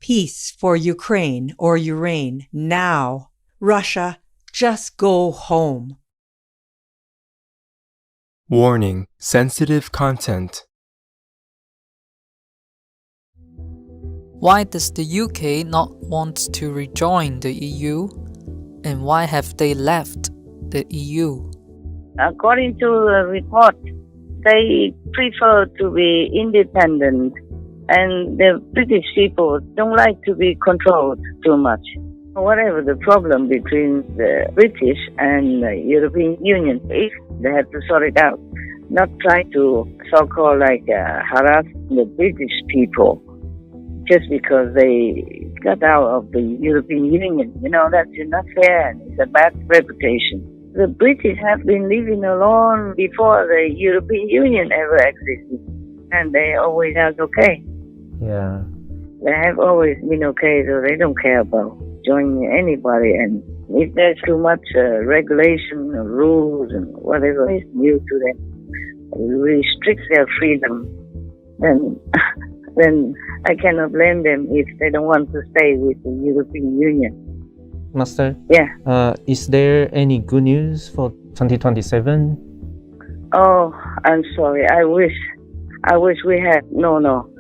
Peace for Ukraine or Ukraine now. Russia, just go home. Warning: sensitive content. Why does the UK not want to rejoin the EU? And why have they left the EU? According to the report, they prefer to be independent, and the British people don't like to be controlled too much. Whatever the problem between the British and the European Union is, they have to sort it out. Not try to so-called harass the British people just because they got out of the European Union. That's not fair, and it's a bad reputation. The British have been living alone before the European Union ever existed, and they always are okay. Yeah. They have always been okay, so they don't care about joining anybody. And if there's too much regulation or rules and whatever is new to them, restricts their freedom, then I cannot blame them if they don't want to stay with the European Union. Master? Yeah. Is there any good news for 2027? Oh, I'm sorry. I wish we had. No.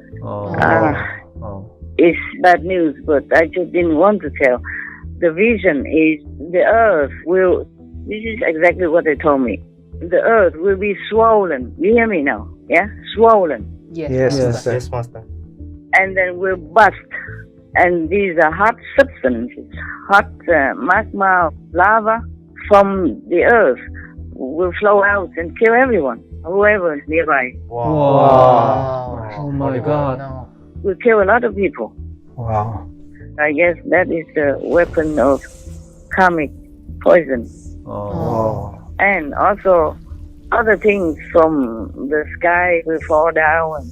It's bad news, but I just didn't want to tell. The vision is the earth will, this is exactly what they told me. The earth will be swollen. You hear me now? Yeah? Swollen. Yes, Master. And then will bust. And these are hot substances, hot magma, lava from the earth will flow out and kill everyone, whoever is nearby. Wow. Oh my God. No. Will kill a lot of people. Wow. I guess that is the weapon of karmic poison. Oh. And also other things from the sky will fall down.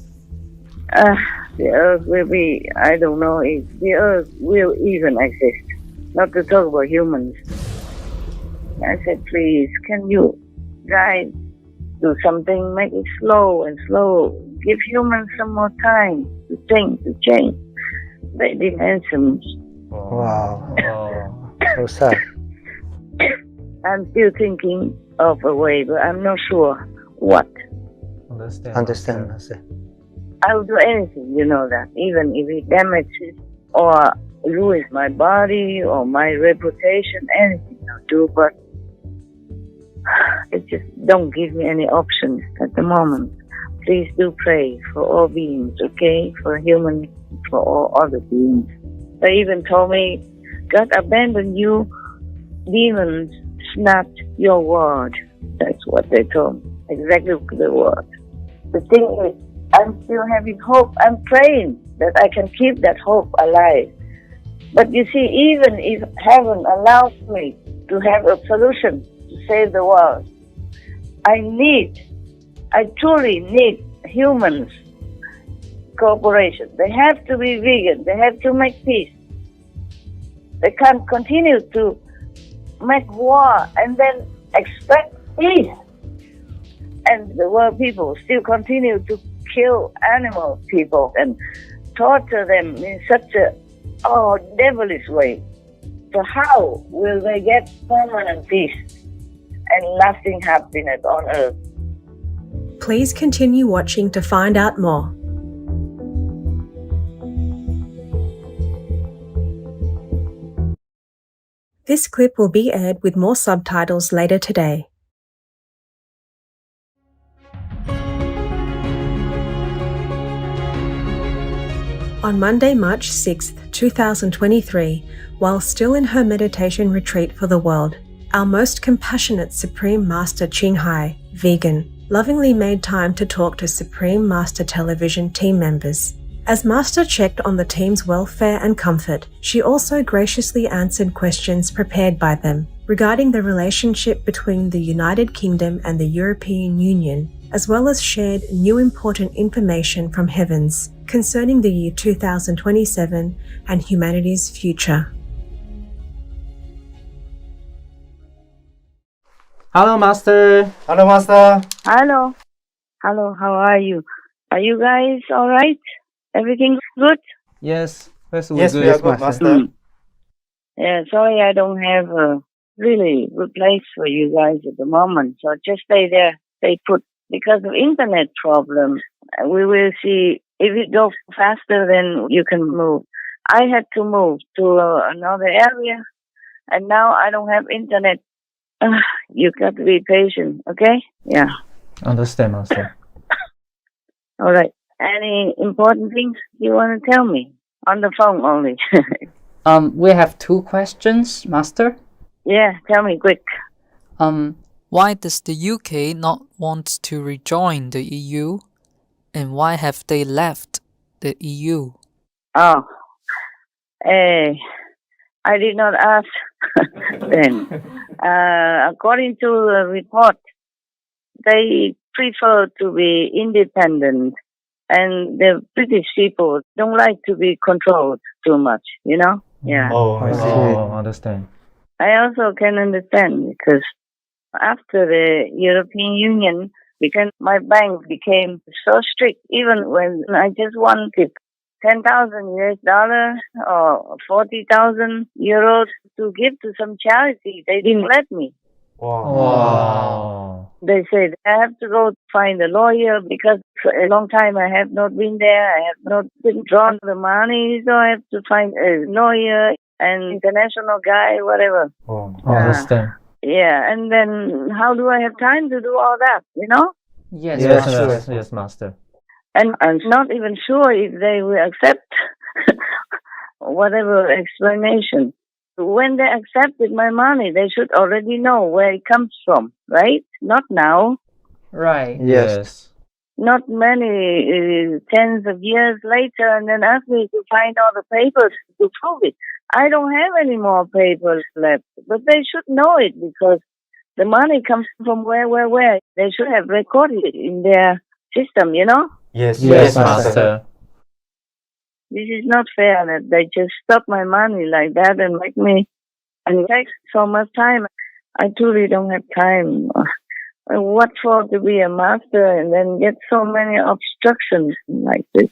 The earth will be, I don't know if the earth will even exist. Not to talk about humans. I said, please, can you guys do something, make it slow and slow. Give humans some more time to think, to change. They didn't answer me. Wow. So sad. I'm still thinking of a way, but I'm not sure what. Understand. I will do anything, you know that, even if it damages or ruins my body or my reputation, anything I'll do, but it just don't give me any options at the moment. Please do pray for all beings, okay? For humans, for all other beings. They even told me, God abandoned you, demons snapped your word. That's what they told me, exactly the word. The thing is, I'm still having hope. I'm praying that I can keep that hope alive. But you see, even if heaven allows me to have a solution to save the world, I truly need humans, cooperation. They have to be vegan. They have to make peace. They can't continue to make war and then expect peace. And the world people still continue to kill animal people and torture them in such a devilish way. So how will they get permanent peace and lasting happiness on earth? Please continue watching to find out more. This clip will be aired with more subtitles later today. On Monday, March 6, 2023, while still in her meditation retreat for the world, our most compassionate Supreme Master Ching, vegan, lovingly made time to talk to Supreme Master Television team members. As Master checked on the team's welfare and comfort, she also graciously answered questions prepared by them regarding the relationship between the United Kingdom and the European Union, as well as shared new important information from Heavens concerning the year 2027 and humanity's future. Hello, Master. Hello, Master. Hello, how are you? Are you guys all right? Everything good? Yes, Yes, Yes, we are good, Master. Yeah, sorry I don't have a really good place for you guys at the moment. So just stay there, stay put. Because of internet problem, we will see if it goes faster, then you can move. I had to move to another area, and now I don't have internet. You got to be patient, okay? Yeah. Understand, Master. All right. Any important things you want to tell me? On the phone only. We have 2 questions, Master. Yeah, tell me quick. Why does the UK not want to rejoin the EU? And why have they left the EU? Oh, I did not ask then. According to the report, they prefer to be independent, and the British people don't like to be controlled too much, you know? Yeah. Oh, I see. Oh, understand. I also can understand because after the European Union, because my bank became so strict, even when I just wanted 10,000 US dollars or 40,000 euros to give to some charity, they didn't let me. Wow. They said I have to go find a lawyer because for a long time I have not been there. I have not been drawn the money, so I have to find a lawyer, an international guy, whatever. Oh. Understand. Yeah, and then how do I have time to do all that, you know? Yes, Yes, Master. yes, yes, Master. And I'm not even sure if they will accept whatever explanation. When they accepted my money, they should already know where it comes from, right? Not now. Right. Yes. Not many tens of years later, and then ask me to find all the papers to prove it. I don't have any more papers left, but they should know it because the money comes from where. They should have recorded it in their system, you know? Yes, Yes, Master. Master. This is not fair that they just stop my money like that and make me, and it takes so much time. I truly don't have time. What for to be a master and then get so many obstructions like this?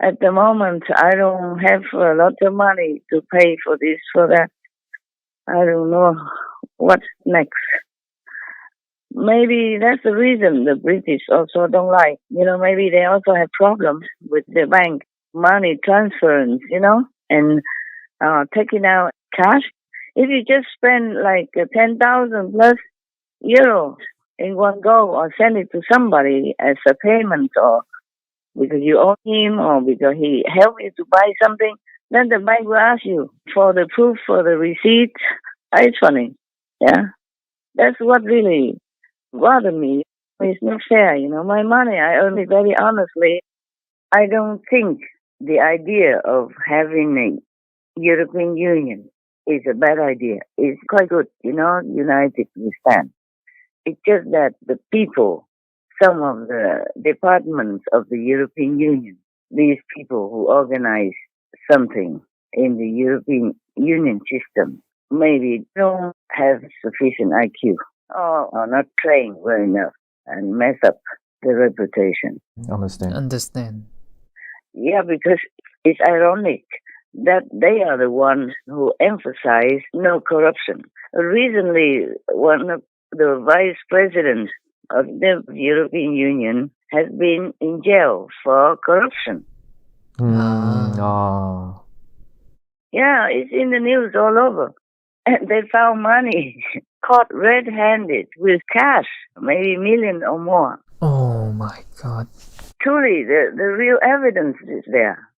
At the moment, I don't have a lot of money to pay for this, for that. I don't know what's next. Maybe that's the reason the British also don't like. You know, maybe they also have problems with the bank money transference, you know, and taking out cash. If you just spend like 10,000 plus euros in one go or send it to somebody as a payment or because you owe him or because he helped you to buy something, then the bank will ask you for the proof, for the receipt. It's funny. Yeah. That's what really bothered me. It's not fair, you know. My money, I earn it very honestly. I don't think the idea of having a European Union is a bad idea. It's quite good, you know, united we stand. It's just that the people, some of the departments of the European Union, these people who organize something in the European Union system, maybe don't have sufficient IQ or are not trained well enough and mess up the reputation. Understand. Yeah, because it's ironic that they are the ones who emphasize no corruption. Recently, one of the vice presidents of the European Union has been in jail for corruption. Yeah, it's in the news all over. And they found money caught red-handed with cash, maybe a million or more. Oh my God. Truly, the real evidence is there.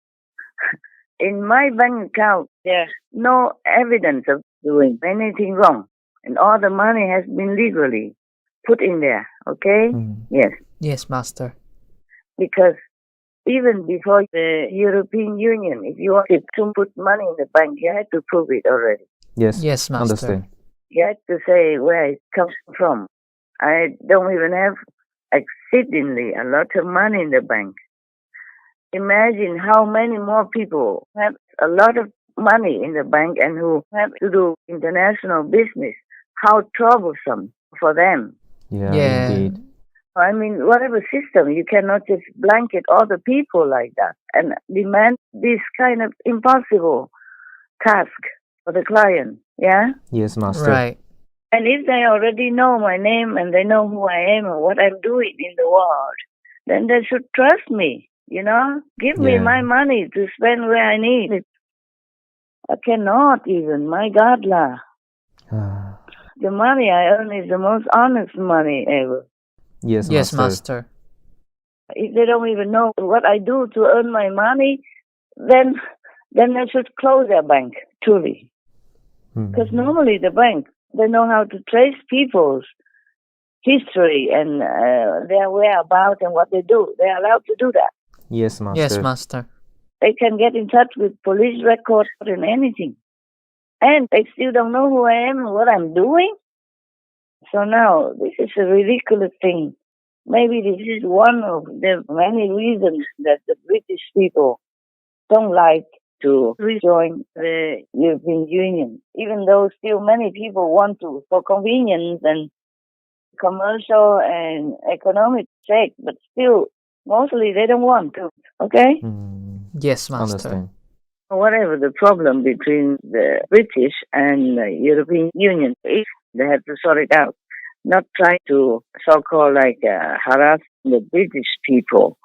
In my bank account, there's no evidence of doing anything wrong. And all the money has been legally put in there, okay? Yes. Yes, Master. Because even before the European Union, if you wanted to put money in the bank, you had to prove it already. Yes. Yes, Master. Understand. You had to say where it comes from. I don't even have exceedingly a lot of money in the bank. Imagine how many more people have a lot of money in the bank and who have to do international business. How troublesome for them. Yeah, indeed. I mean, whatever system, you cannot just blanket all the people like that and demand this kind of impossible task for the client, yeah? Yes, Master. Right. And if they already know my name and they know who I am and what I'm doing in the world, then they should trust me, you know? Give me Yeah. my money to spend where I need it. I cannot even, my God, lah. Ah, The money I earn is the most honest money ever. yes, Yes, Master. Master. If they don't even know what I do to earn my money, then they should close their bank, truly. Because normally the bank, they know how to trace people's history and their whereabouts and what they do. They're allowed to do that. Yes, Master. Yes, Master. They can get in touch with police records and anything. And they still don't know who I am and what I'm doing. So now, this is a ridiculous thing. Maybe this is one of the many reasons that the British people don't like to rejoin the European Union, even though still many people want to for convenience and commercial and economic sake, but still, mostly they don't want to, okay? Yes, Master. Understand. Whatever the problem between the British and the European Union is, they have to sort it out. Not try to so-called harass the British people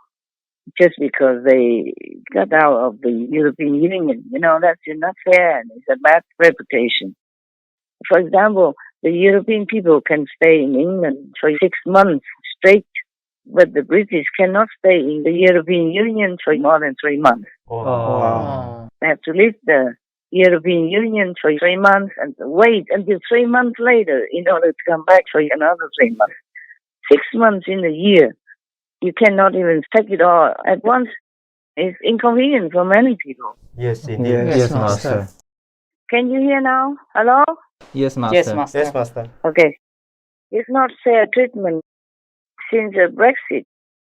just because they got out of the European Union. You know, that's not fair and it's a bad reputation. For example, the European people can stay in England for 6 months straight, but the British cannot stay in the European Union for more than 3 months. Oh. They have to leave the European Union for 3 months and wait until 3 months later in order to come back for another 3 months. 6 months in a year. You cannot even take it all at once. It's inconvenient for many people. Yes, indeed. Yes, Yes, Master. Master. Can you hear now? Hello? Yes, Master. Yes, Master. Yes, Master. Okay. It's not fair treatment since Brexit.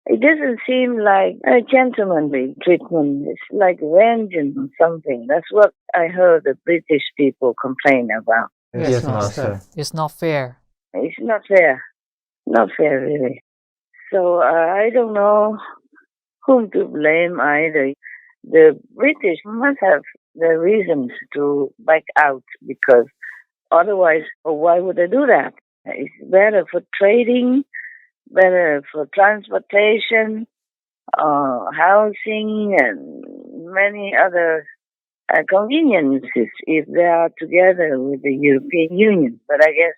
It doesn't seem like a gentlemanly treatment. It's like vengeance or something. That's what I heard the British people complain about. Yes, Master. It's not fair. It's not fair. Not fair, really. So I don't know whom to blame either. The British must have the reasons to back out because otherwise, why would they do that? It's better for trading, better for transportation, housing, and many other conveniences if they are together with the European Union. But I guess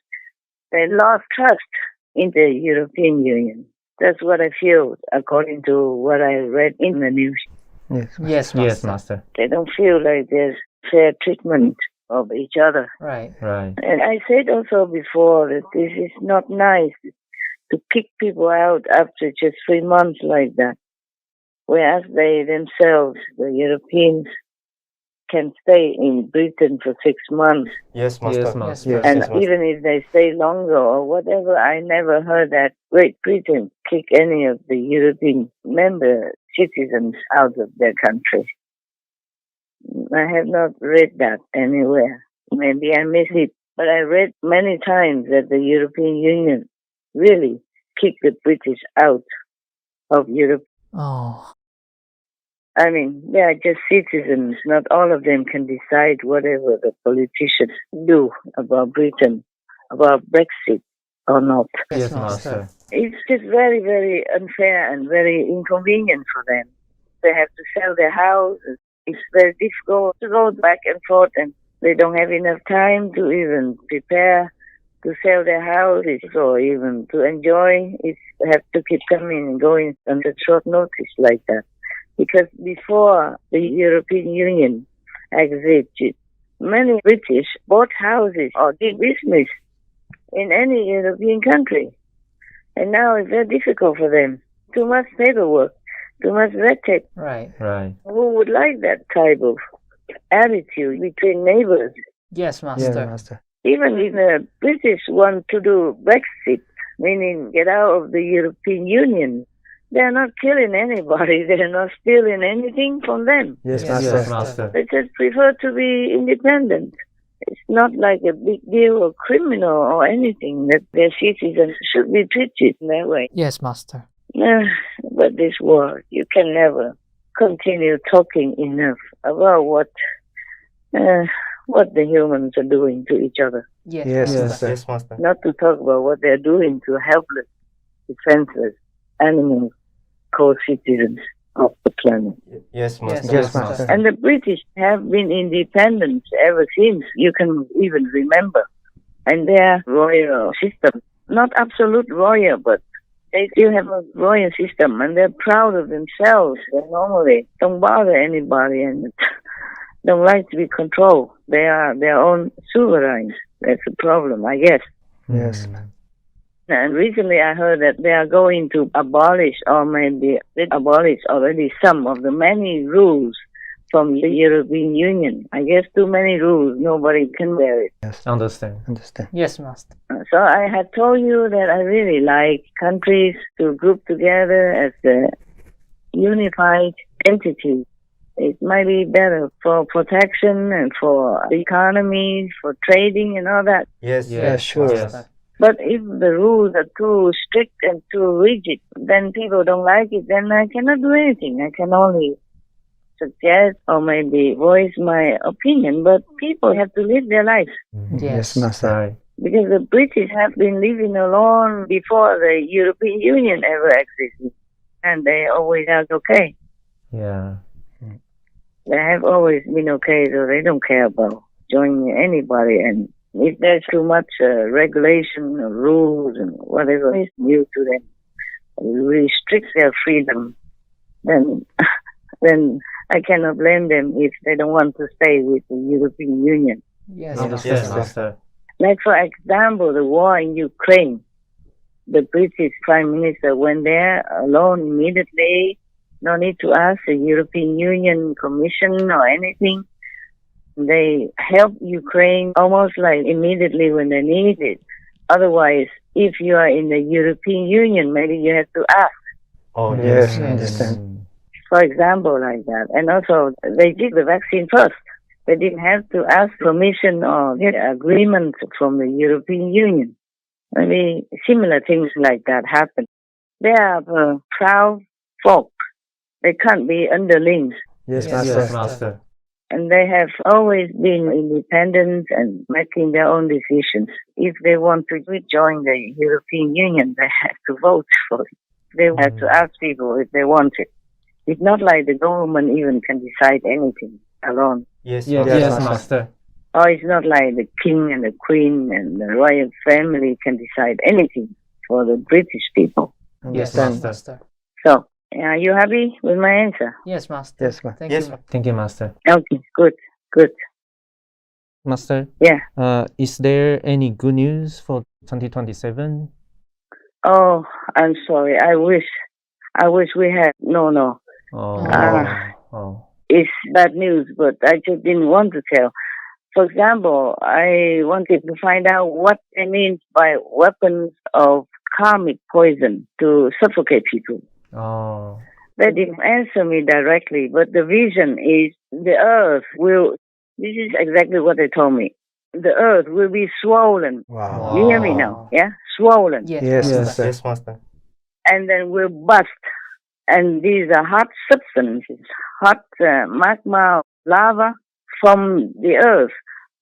they lost trust in the European Union. That's what I feel, according to what I read in the news. Yes, Master. Yes, Master. They don't feel like there's fair treatment of each other. Right. Right. And I said also before that this is not nice to kick people out after just 3 months like that, whereas they themselves, the Europeans, can stay in Britain for 6 months. Yes, Master. Yes, Master. Yes, And yes, Master. even if they stay longer or whatever, I never heard that Great Britain kick any of the European member citizens out of their country. I have not read that anywhere. Maybe I miss it, but I read many times that the European Union really kicked the British out of Europe. Oh. I mean, they are just citizens. Not all of them can decide whatever the politicians do about Britain, about Brexit or not. Yes, Master. It's just very, very unfair and very inconvenient for them. They have to sell their houses. It's very difficult to go back and forth, and they don't have enough time to even prepare to sell their houses or even to enjoy. They have to keep coming and going under short notice like that. Because before the European Union exited, many British bought houses or did business in any European country. And now it's very difficult for them. Too much paperwork, too much red tape. Right. Right. Who would like that type of attitude between neighbors? Yes, Yes, Master. Master. Even if the British want to do Brexit, meaning get out of the European Union, they're not killing anybody. They're not stealing anything from them. Yes, Yes, Master. Yes, Master. They just prefer to be independent. It's not like a big deal or criminal or anything that their citizens should be treated in that way. Yes, Master. But this war, you can never continue talking enough about what the humans are doing to each other. Yes, Yes, Master. Not to talk about what they're doing to helpless, defenseless animals, co-citizens of the planet. Yes, Master. Yes, Master. And the British have been independent ever since you can even remember. And their royal system, not absolute royal, but they still have a royal system, and they're proud of themselves. They normally don't bother anybody and don't like to be controlled. They are their own sovereigns. That's the problem, I guess. Yes. And recently I heard that they are going to abolish, or maybe they abolished already, some of the many rules from the European Union. I guess too many rules, nobody can bear it. Yes. Understand. Yes, Master. So I had told you that I really like countries to group together as a unified entity. It might be better for protection and for the economy, for trading and all that. Yes, Yeah, sure. Master. But if the rules are too strict and too rigid, then people don't like it, then I cannot do anything. I can only suggest or maybe voice my opinion, but people have to live their lives. Yes. Master. Because the British have been living alone before the European Union ever existed. And they always are okay. Yeah. They have always been okay, so they don't care about joining anybody. And if there's too much regulation or rules and whatever is new to them, restricts their freedom, then I cannot blame them if they don't want to stay with the European Union. Yes, Yes, Master. Like, for example, the war in Ukraine. The British Prime Minister went there alone immediately. No need to ask the European Union Commission or anything. They helped Ukraine almost like immediately when they need it. Otherwise, if you are in the European Union, maybe you have to ask. Oh, Yes, yes. understand. For example, like that. And also, they did the vaccine first. They didn't have to ask permission or get agreement from the European Union. Maybe similar things like that happen. They are proud folk. They can't be underlings. Yes, Yes, Master. Master. And they have always been independent and making their own decisions. If they want to rejoin the European Union, they have to vote for it. They have to ask people if they want it. It's not like the government even can decide anything alone. Yes, Yes, Master. Master. Or it's not like the king and the queen and the royal family can decide anything for the British people. Yes, Understand. Master. So, are you happy with my answer? Yes, Master. Yes, Master. Thank Yes, you. Thank you, Master. Okay, good. Master, Yeah. is there any good news for 2027? Oh, I'm sorry. I wish we had. No. Oh. It's bad news, but I just didn't want to tell. For example, I wanted to find out what it means by weapons of karmic poison to suffocate people. Oh. They didn't answer me directly, but the vision is the earth will, this is exactly what they told me. The earth will be swollen. Wow. You hear me now? Yeah? Swollen. Yes, Yes, Master. Master. Yes, Master. And then will bust. And these are hot substances, hot magma, lava from the earth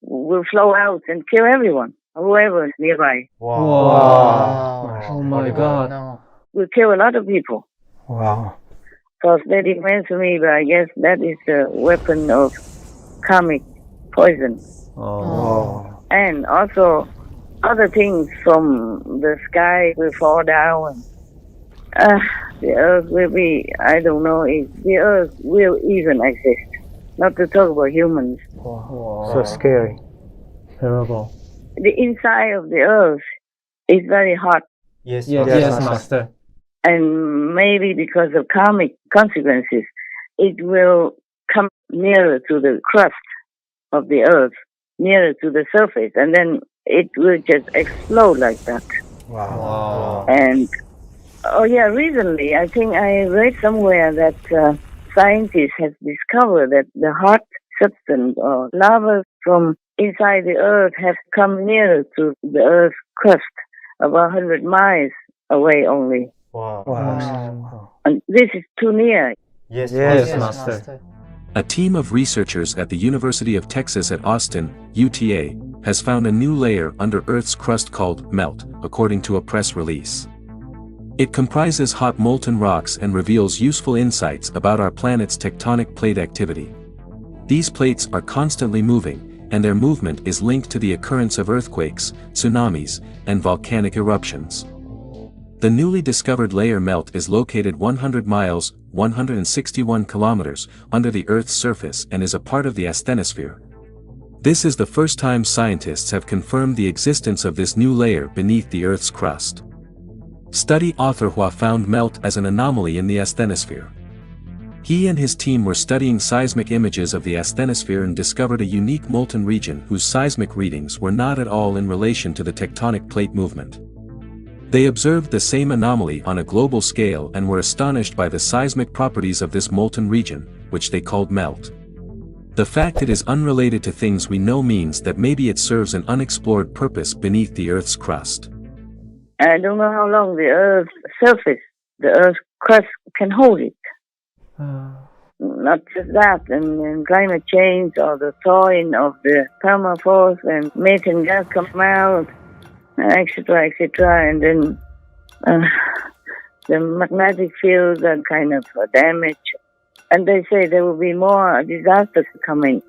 will flow out and kill everyone, whoever is nearby. Wow. Wow. Oh my God. No. Will kill a lot of people. Wow. Because they didn't answer me, but I guess that is the weapon of karmic poison. Oh. And also, other things from the sky will fall down. The earth will be, I don't know if the earth will even exist. Not to talk about humans. Wow. So scary. Terrible. The inside of the earth is very hot. Yes, Yes, Master. Master. And maybe because of karmic consequences, it will come nearer to the crust of the earth, nearer to the surface, and then it will just explode like that. Wow. And, recently, I think I read somewhere that scientists have discovered that the hot substance or lava from inside the earth have come nearer to the earth's crust, about 100 miles away only. Wow. Wow. And this is too near. Yes, Yes, Master. Master. A team of researchers at the University of Texas at Austin, UTA, has found a new layer under Earth's crust called melt, according to a press release. It comprises hot molten rocks and reveals useful insights about our planet's tectonic plate activity. These plates are constantly moving, and their movement is linked to the occurrence of earthquakes, tsunamis, and volcanic eruptions. The newly discovered layer melt is located 100 miles, 161 kilometers, under the Earth's surface and is a part of the asthenosphere. This is the first time scientists have confirmed the existence of this new layer beneath the Earth's crust. Study author Hua found melt as an anomaly in the asthenosphere. He and his team were studying seismic images of the asthenosphere and discovered a unique molten region whose seismic readings were not at all in relation to the tectonic plate movement. They observed the same anomaly on a global scale and were astonished by the seismic properties of this molten region, which they called melt. The fact it is unrelated to things we know means that maybe it serves an unexplored purpose beneath the Earth's crust. I don't know how long the Earth's surface, the Earth's crust can hold it. Not just that, and climate change or the thawing of the permafrost and methane gas come out, etc., etc., and then the magnetic fields are kind of damaged. And they say there will be more disasters coming.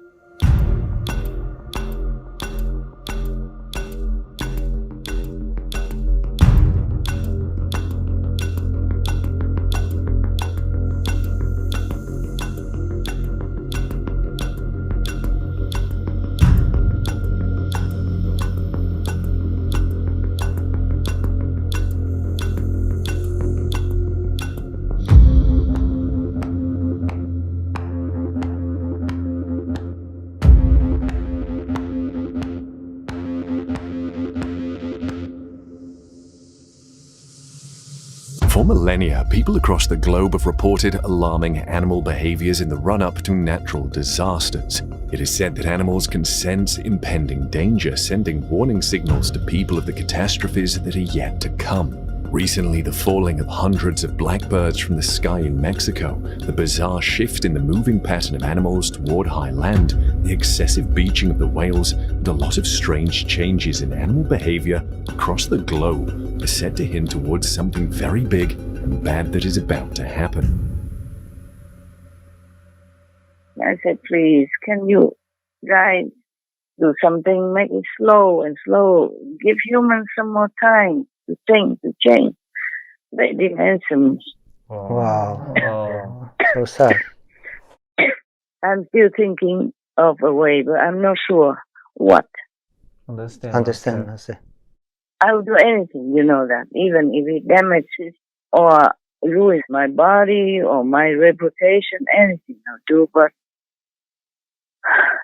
For millennia, people across the globe have reported alarming animal behaviors in the run-up to natural disasters. It is said that animals can sense impending danger, sending warning signals to people of the catastrophes that are yet to come. Recently, the falling of hundreds of blackbirds from the sky in Mexico, the bizarre shift in the moving pattern of animals toward high land, the excessive beaching of the whales, and a lot of strange changes in animal behavior across the globe are said to hint towards something very big and bad that is about to happen. I said, please, can you guys do something, make it slow and slow, give humans some more time to think, to change. They didn't answer me. Wow. So sad. I'm still thinking of a way, but I'm not sure what. Understand. I will do anything, you know that, even if it damages or ruins my body or my reputation, anything I'll do, but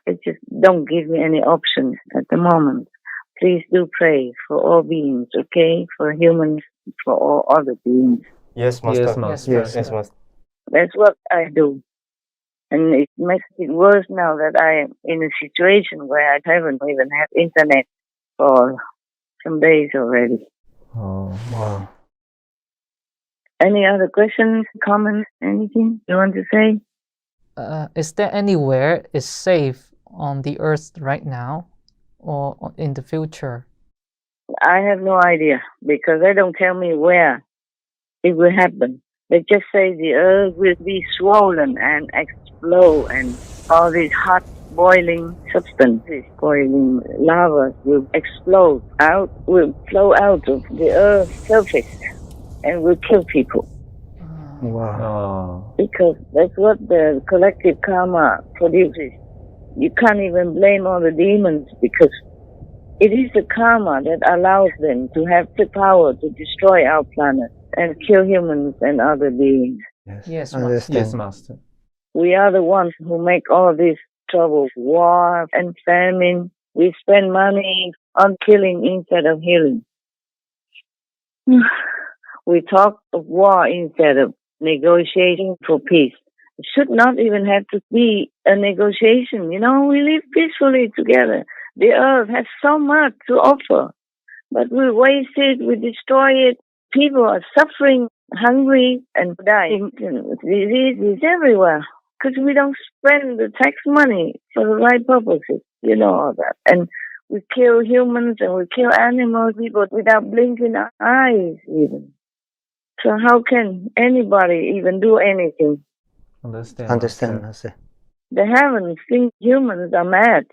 it just don't give me any options at the moment. Please do pray for all beings, okay? For humans, for all other beings. Yes, Master. Yes, Master. Yes, Master. That's what I do. And it makes it worse now that I am in a situation where I haven't even had internet for some days already. Oh, wow. Any other questions, comments, anything you want to say? Is there anywhere is safe on the earth right now or in the future? I have no idea because they don't tell me where it will happen. They just say the earth will be swollen and explode and all these hot boiling substances, boiling lava will explode out, will flow out of the earth's surface and will kill people. Wow. Because that's what the collective karma produces. You can't even blame all the demons because it is the karma that allows them to have the power to destroy our planet and kill humans and other beings. Yes, Understand. Yes, Master. We are the ones who make all this trouble, war and famine. We spend money on killing instead of healing. We talk of war instead of negotiating for peace. It should not even have to be a negotiation. You know, we live peacefully together. The earth has so much to offer, but we waste it, we destroy it. People are suffering, hungry, and dying. Disease is everywhere because we don't spend the tax money for the right purposes. You know all that. And we kill humans and we kill animals, people without blinking eyes even. So how can anybody even do anything? Understand, Master. The heavens think humans are mad,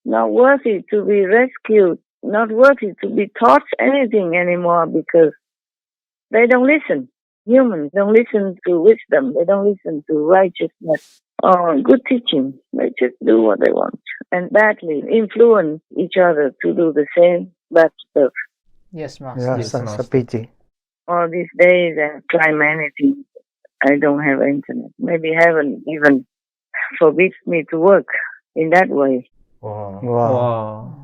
not worthy to be rescued, not worthy to be taught anything anymore because they don't listen. Humans don't listen to wisdom. They don't listen to righteousness or good teaching. They just do what they want and badly influence each other to do the same bad stuff. Yes, Master. Yes, that's a pity. All these days I try anything. I don't have internet. Maybe heaven even forbids me to work in that way. Wow.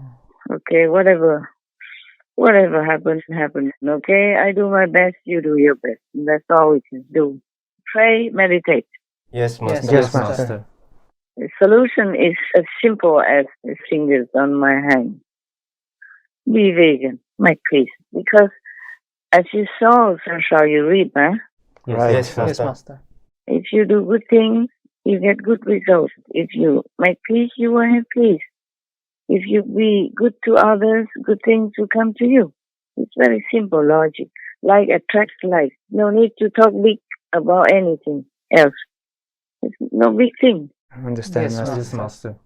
Okay, whatever happens, happens. Okay, I do my best, you do your best. And that's all we can do. Pray, meditate. Yes, Master. Yes, Master. The solution is as simple as the fingers on my hand. Be vegan, make peace. Because as you sow, so shall you reap, huh? Right. Yes, Yes, Master. If you do good things, you get good results. If you make peace, you will have peace. If you be good to others, good things will come to you. It's very simple logic. Like attracts like. No need to talk big about anything else. It's no big thing. Understand, Yes, Master. Yes, Master.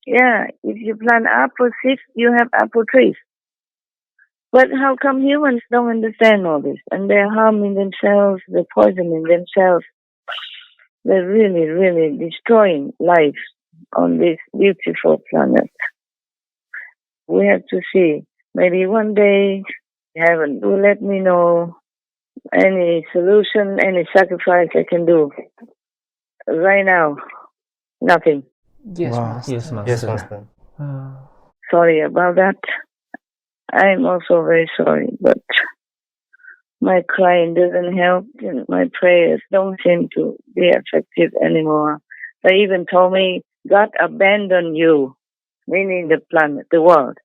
Yeah, if you plant apple seeds, you have apple trees. But how come humans don't understand all this? And they're harming themselves, they're poisoning themselves. They're really, really destroying life on this beautiful planet. We have to see. Maybe one day heaven will let me know any solution, any sacrifice I can do. Right now, nothing. Yes, Wow. Master. Yes, Master. Yes, Master. Sorry about that. I'm also very sorry, but my crying doesn't help and my prayers don't seem to be effective anymore. They even told me God abandoned you, meaning the planet, the world.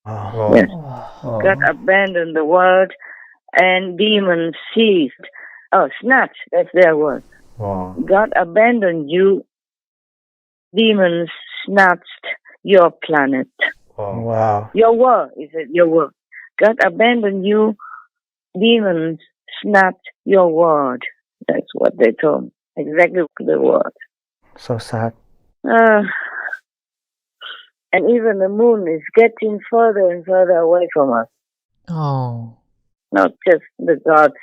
Wow. Yes. Oh. God abandoned the world and demons seized. Oh, snatch, that's their word. Wow. God abandoned you. Demons snatched your planet. Wow. Your world, is it your world? God abandoned you. Demons snatched your world. That's what they told me. Exactly the word. So sad. And even the moon is getting further and further away from us. Oh. Not just the gods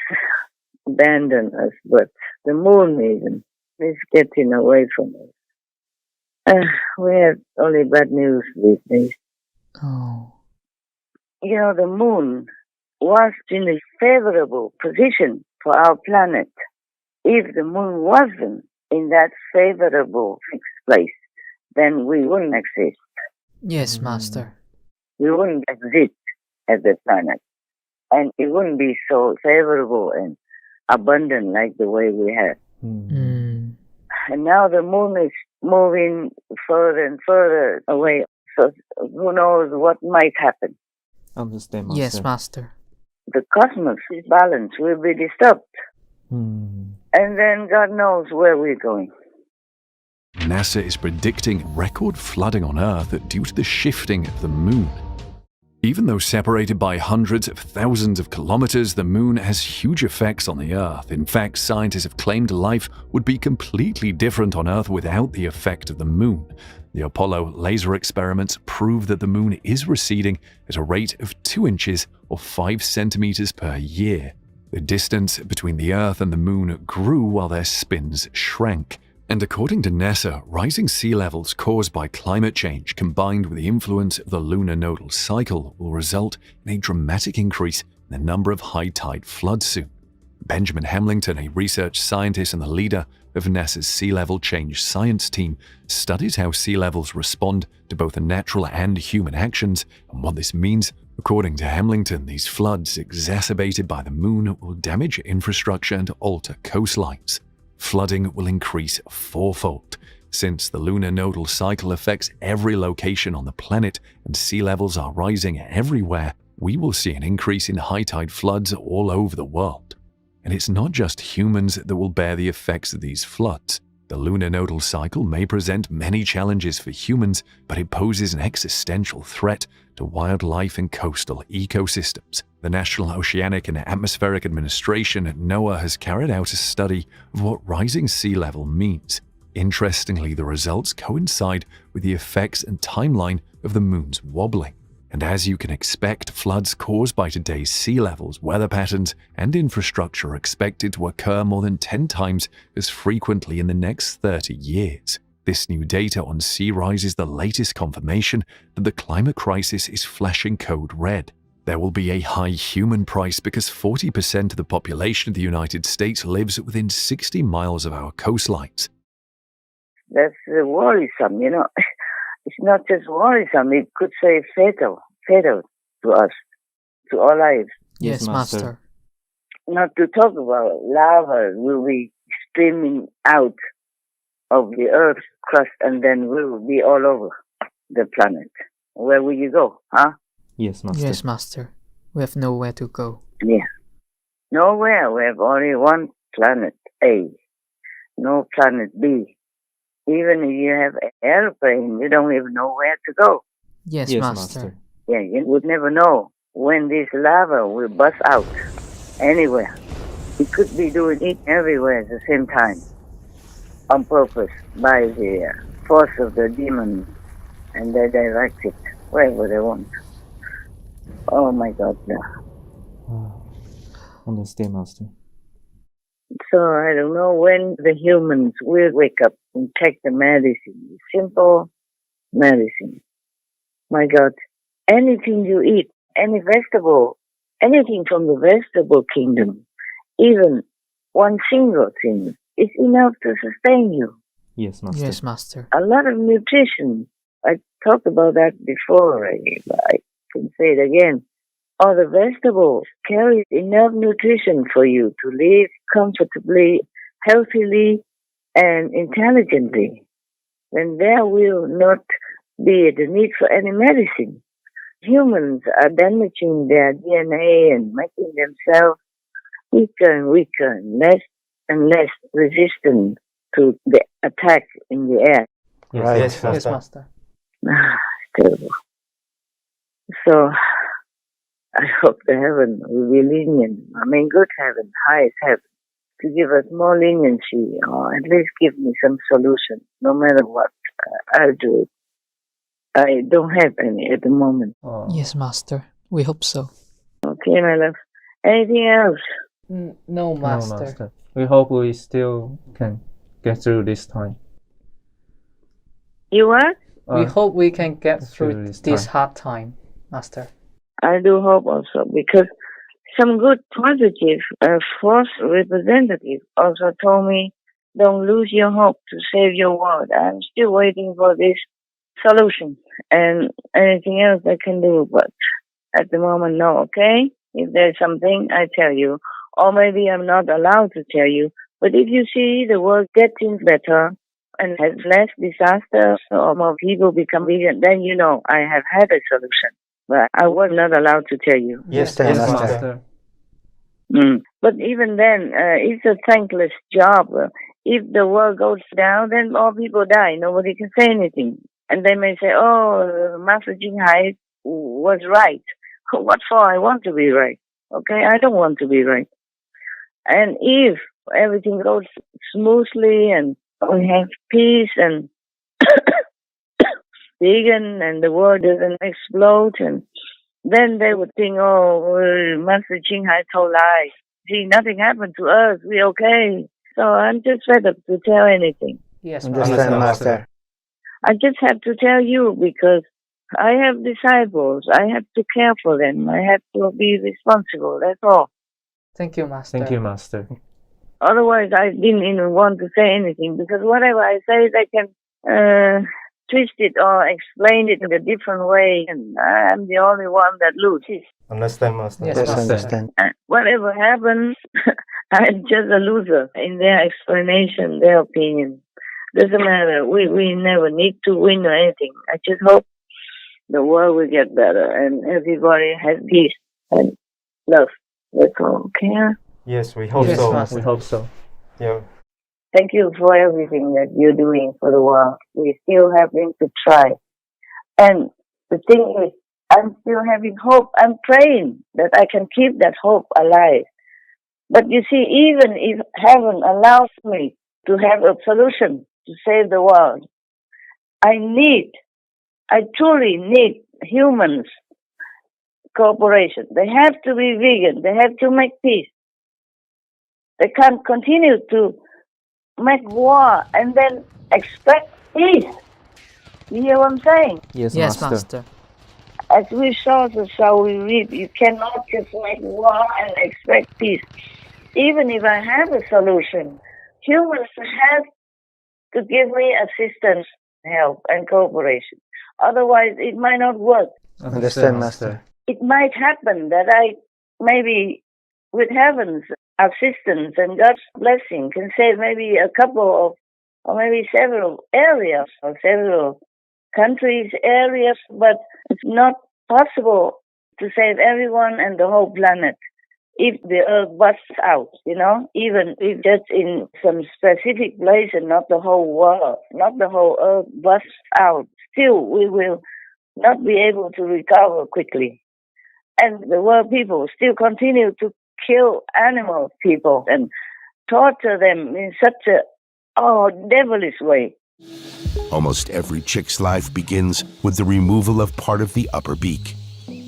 abandon us, but the moon even is getting away from us. We have only bad news these days. Oh. You know, the moon was in a favorable position for our planet. If the moon wasn't in that favorable fixed place, then we wouldn't exist. Yes, Master. We wouldn't exist as a planet. And it wouldn't be so favorable and abundant like the way we have. Mm. And now the moon is moving further and further away. So who knows what might happen. Understand, Master. Yes, Master. The cosmos balance will be disturbed. Hmm. And then God knows where we're going. NASA is predicting record flooding on Earth due to the shifting of the moon. Even though separated by hundreds of thousands of kilometers, the moon has huge effects on the Earth. In fact, scientists have claimed life would be completely different on Earth without the effect of the moon. The Apollo laser experiments prove that the moon is receding at a rate of 2 inches or 5 centimeters per year. The distance between the Earth and the moon grew while their spins shrank. And according to NASA, rising sea levels caused by climate change combined with the influence of the lunar nodal cycle will result in a dramatic increase in the number of high tide floods soon. Benjamin Hamilton, a research scientist and the leader of NASA's Sea Level Change Science team, studies how sea levels respond to both natural and human actions and what this means. According to Hamilton, these floods, exacerbated by the moon, will damage infrastructure and alter coastlines. Flooding will increase fourfold. Since the lunar nodal cycle affects every location on the planet and sea levels are rising everywhere, we will see an increase in high tide floods all over the world. And it's not just humans that will bear the effects of these floods. The lunar nodal cycle may present many challenges for humans, but it poses an existential threat to wildlife and coastal ecosystems. The National Oceanic and Atmospheric Administration at NOAA has carried out a study of what rising sea level means. Interestingly, the results coincide with the effects and timeline of the moon's wobbling. And as you can expect, floods caused by today's sea levels, weather patterns, and infrastructure are expected to occur more than 10 times as frequently in the next 30 years. This new data on sea rise is the latest confirmation that the climate crisis is flashing code red. There will be a high human price because 40% of the population of the United States lives within 60 miles of our coastlines. That's worrisome, It's not just worrisome, it could say fatal to us, to our lives. Yes, Master. Not to talk about lava will be streaming out of the Earth's crust and then will be all over the planet. Where will you go, huh? Yes, Master. Yes, Master. We have nowhere to go. Yeah. Nowhere. We have only one planet A. No planet B. Even if you have an airplane, you don't even know where to go. Yes, Master. Yeah, you would never know when this lava will bust out anywhere. It could be doing it everywhere at the same time, on purpose, by the force of the demons, and they direct it wherever they want. Oh my God, yeah. Understand, Master. So I don't know when the humans will wake up and take the medicine, simple medicine. My God, anything you eat, any vegetable, anything from the vegetable kingdom, even one single thing, is enough to sustain you. Yes, Master. Yes, Master. A lot of nutrition. I talked about that before already, but I can say it again. All the vegetables carry enough nutrition for you to live comfortably, healthily, and intelligently. Then there will not be the need for any medicine. Humans are damaging their DNA and making themselves weaker and weaker, less and less resistant to the attack in the air. Yes, Right. Yes, Master. Terrible. So I hope the heaven will be lenient. Good heaven, highest heaven, to give us more leniency or at least give me some solution. No matter what, I'll do it. I don't have any at the moment. Oh. Yes, Master. We hope so. Okay, my love. Anything else? No, No, Master. Master. We hope we still can get through this time. You what? We hope we can get through this this time. hard time, Master. I do hope also, because some good positive force representative also told me, don't lose your hope to save your world. I'm still waiting for this solution and anything else I can do, but at the moment, no, okay? If there's something, I tell you. Or maybe I'm not allowed to tell you. But if you see the world getting better and has less disaster or more people become vegan, then you know I have had a solution. But I was not allowed to tell you. Yes, Yes, Master. Master. But even then, it's a thankless job. If the world goes down, then all people die. Nobody can say anything. And they may say, oh, Master Ching Hai was right. What for? I want to be right. Okay? I don't want to be right. And if everything goes smoothly and we have peace and vegan and the world doesn't explode, and then they would think, oh, Master Ching Hai told lies. See, nothing happened to us. We're okay. So I'm just fed up to tell anything. Yes, Understand, Master. I just have to tell you because I have disciples. I have to care for them. I have to be responsible. That's all. Thank you, Master. Thank you, Master. Otherwise, I didn't even want to say anything because whatever I say, they can twist it or explain it in a different way, and I'm the only one that loses. Understand, Master. Yes, Yes, Master. understand. Whatever happens, I'm just a loser in their explanation, their opinion. Doesn't matter. We never need to win or anything. I just hope the world will get better and everybody has peace and love. That's all. Okay? Yes, we hope Yes, so. Master. We hope so. Yeah. Thank you for everything that you're doing for the world. We're still having to try. And the thing is, I'm still having hope. I'm praying that I can keep that hope alive. But you see, even if heaven allows me to have a solution to save the world, I truly need humans' cooperation. They have to be vegan. They have to make peace. They can't continue to make war and then expect peace. You hear what I'm saying? Yes, Yes, Master. Master. As we saw, so shall we reap. You cannot just make war and expect peace. Even if I have a solution, humans have to give me assistance, help, and cooperation. Otherwise, it might not work. Understand, Master. It might happen that I, maybe with heaven's assistance and God's blessing, can save maybe a couple of, or maybe several areas, or several countries, areas, but it's not possible to save everyone and the whole planet if the earth busts out, even if just in some specific place and not the whole world, not the whole earth busts out. Still, we will not be able to recover quickly. And the world people still continue to kill animal people and torture them in such a devilish way. Almost every chick's life begins with the removal of part of the upper beak.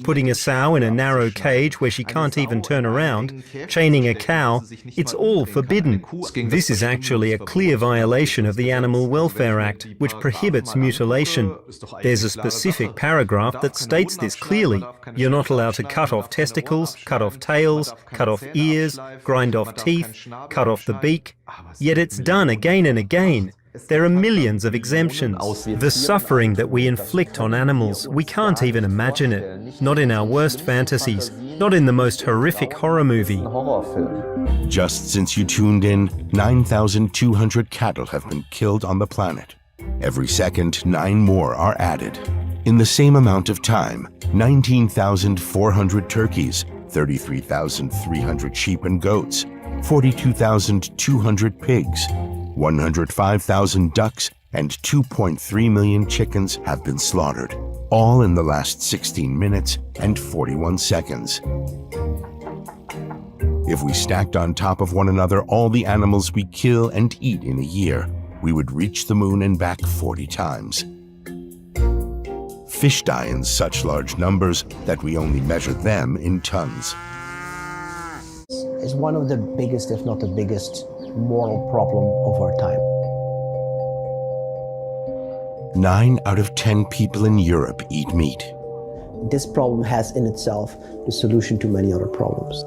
Putting a sow in a narrow cage where she can't even turn around, chaining a cow, it's all forbidden. This is actually a clear violation of the Animal Welfare Act, which prohibits mutilation. There's a specific paragraph that states this clearly. You're not allowed to cut off testicles, cut off tails, cut off ears, grind off teeth, cut off the beak. Yet it's done again and again. There are millions of exemptions. The suffering that we inflict on animals, we can't even imagine it. Not in our worst fantasies, not in the most horrific horror movie. Just since you tuned in, 9,200 cattle have been killed on the planet. Every second, 9 more are added. In the same amount of time, 19,400 turkeys, 33,300 sheep and goats, 42,200 pigs, 105,000 ducks, and 2.3 million chickens have been slaughtered, all in the last 16 minutes and 41 seconds. If we stacked on top of one another all the animals we kill and eat in a year, we would reach the moon and back 40 times. Fish die in such large numbers that we only measure them in tons. It's one of the biggest, if not the biggest, moral problem of our time. 9 out of 10 people in Europe eat meat. This problem has in itself the solution to many other problems.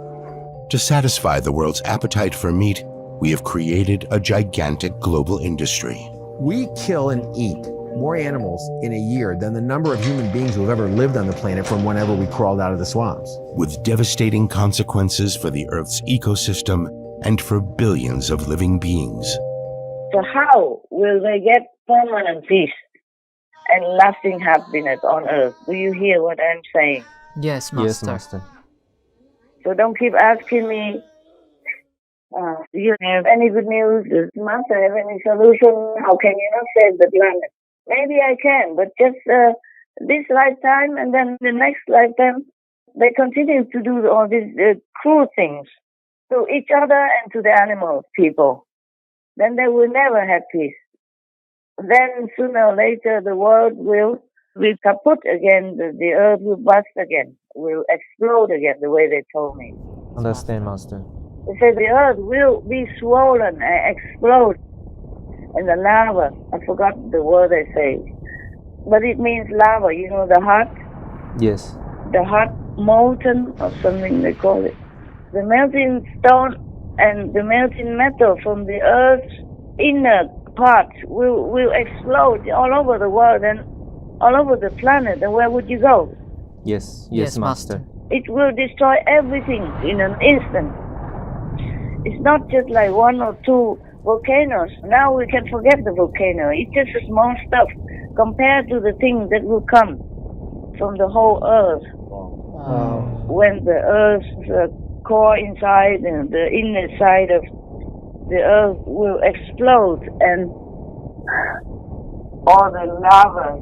To satisfy the world's appetite for meat, we have created a gigantic global industry. We kill and eat more animals in a year than the number of human beings who have ever lived on the planet from whenever we crawled out of the swamps. With devastating consequences for the Earth's ecosystem and for billions of living beings. So how will they get permanent peace and lasting happiness on earth? Do you hear what I'm saying? Yes, Master. Yes, Master. So don't keep asking me, do you have any good news? Does Master have any solution? How can you not save the planet? Maybe I can, but just this lifetime and then the next lifetime, they continue to do all these cruel things to each other and to the animal people. Then they will never have peace. Then sooner or later the world will be kaput again, the earth will bust again, will explode again, the way they told me. Understand, Master. They say the earth will be swollen and explode. And the lava, I forgot the word they say, but it means lava, the hot? Yes. The hot molten or something they call it. The melting stone and the melting metal from the earth's inner part will explode all over the world and all over the planet. And where would you go? Yes, Master. It will destroy everything in an instant. It's not just like 1 or 2 volcanoes. Now we can forget the volcano. It's just a small stuff compared to the things that will come from the whole earth. When the earth's core inside and the inner side of the earth will explode and all the lava,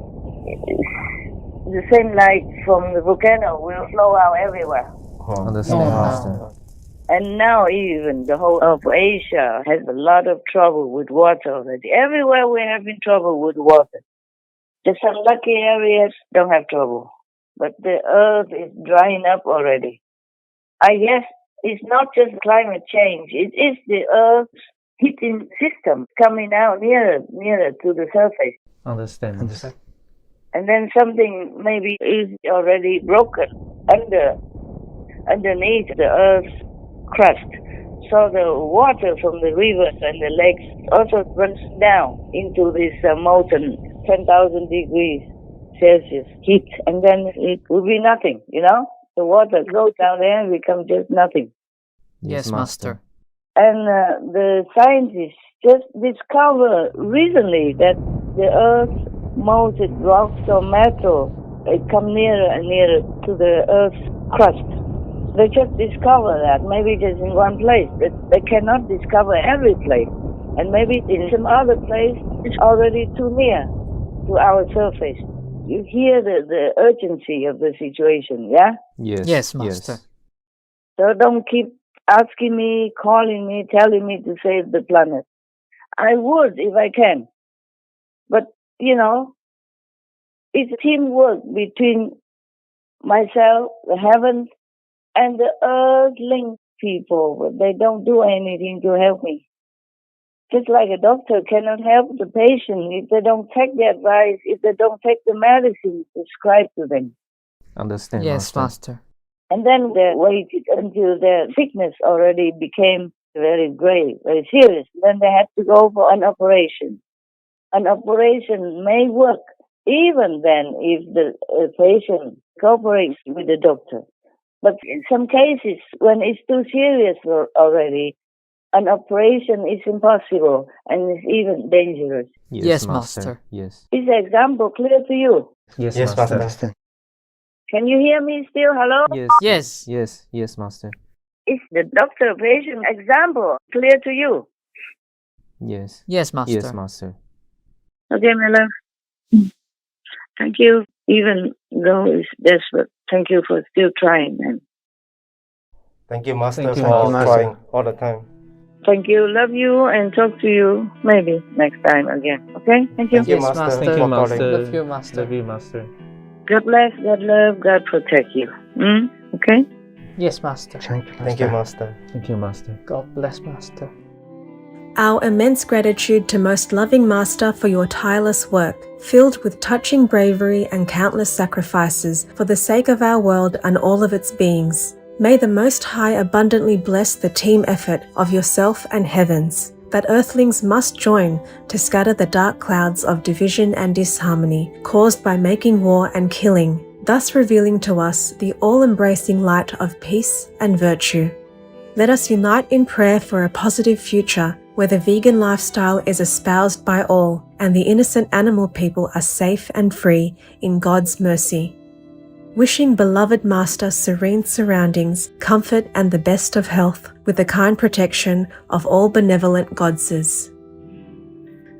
the same light from the volcano will flow out everywhere. Understand, Master. And now even the whole of Asia has a lot of trouble with water already. Everywhere we're having trouble with water. Just some lucky areas don't have trouble. But the earth is drying up already. I guess it's not just climate change. It is the earth's heating system coming out nearer to the surface. Understand. And then something maybe is already broken underneath the earth's crust. So the water from the rivers and the lakes also runs down into this molten 10,000 degrees Celsius heat, and then it will be nothing, The water goes down there and becomes just nothing. Yes, Master. And the scientists just discovered recently that the Earth's molten rocks or metal, it come nearer and nearer to the Earth's crust. They just discovered that, maybe just in one place. They cannot discover every place. And maybe in some other place, it's already too near to our surface. You hear the urgency of the situation, yeah? Yes, Master. So don't keep asking me, calling me, telling me to save the planet. I would if I can. But, it's teamwork between myself, the heavens, and the earthling people. But they don't do anything to help me. Just like a doctor cannot help the patient if they don't take the advice, if they don't take the medicine prescribed to them. Understand, Yes, Master. And then they waited until their sickness already became very grave, very serious. Then they had to go for an operation. An operation may work even then if the patient cooperates with the doctor. But in some cases, when it's too serious already, an operation is impossible and is even dangerous. Yes, Master. Yes. Is the example clear to you? Yes, Master. Can you hear me still? Hello? Yes. Yes, Master. Is the doctor-patient example clear to you? Yes. Yes, Master. Yes, Master. Okay, my love. Thank you, even though it's desperate. Thank you for still trying, man. Thank you, Master, Thank you, for Master. trying all the time. Thank you. Love you and talk to you maybe next time again. Okay? Thank you. Thank you, Yes, Master, Master. Thank you, for Master. calling. Love you, Master. Love you, Master. God bless, God love, God protect you. Okay? Yes, Master. Thank you, Master. Thank you, Master. God bless, Master. Our immense gratitude to Most Loving Master for your tireless work, filled with touching bravery and countless sacrifices for the sake of our world and all of its beings. May the Most High abundantly bless the team effort of yourself and heavens, that earthlings must join to scatter the dark clouds of division and disharmony caused by making war and killing, thus revealing to us the all-embracing light of peace and virtue. Let us unite in prayer for a positive future where the vegan lifestyle is espoused by all and the innocent animal people are safe and free in God's mercy. Wishing beloved Master serene surroundings, comfort and the best of health with the kind protection of all benevolent godses.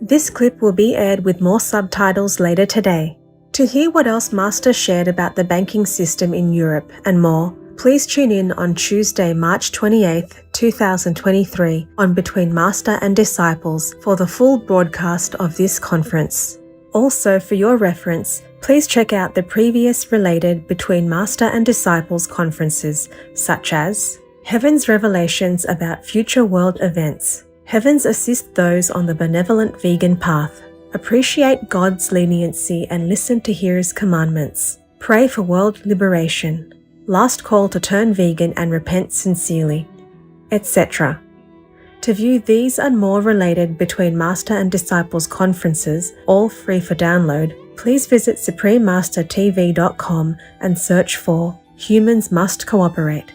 This clip will be aired with more subtitles later today. To hear what else Master shared about the banking system in Europe and more, please tune in on Tuesday, March 28th, 2023 on Between Master and Disciples for the full broadcast of this conference. Also, for your reference, please check out the previous related Between Master and Disciples conferences, such as Heaven's Revelations about Future World Events, Heavens Assist Those on the Benevolent Vegan Path, Appreciate God's Leniency and Listen to His Commandments, Pray for World Liberation, Last Call to Turn Vegan and Repent Sincerely, etc. To view these and more related Between Master and Disciples conferences, all free for download, please visit suprememastertv.com and search for Humans Must Cooperate.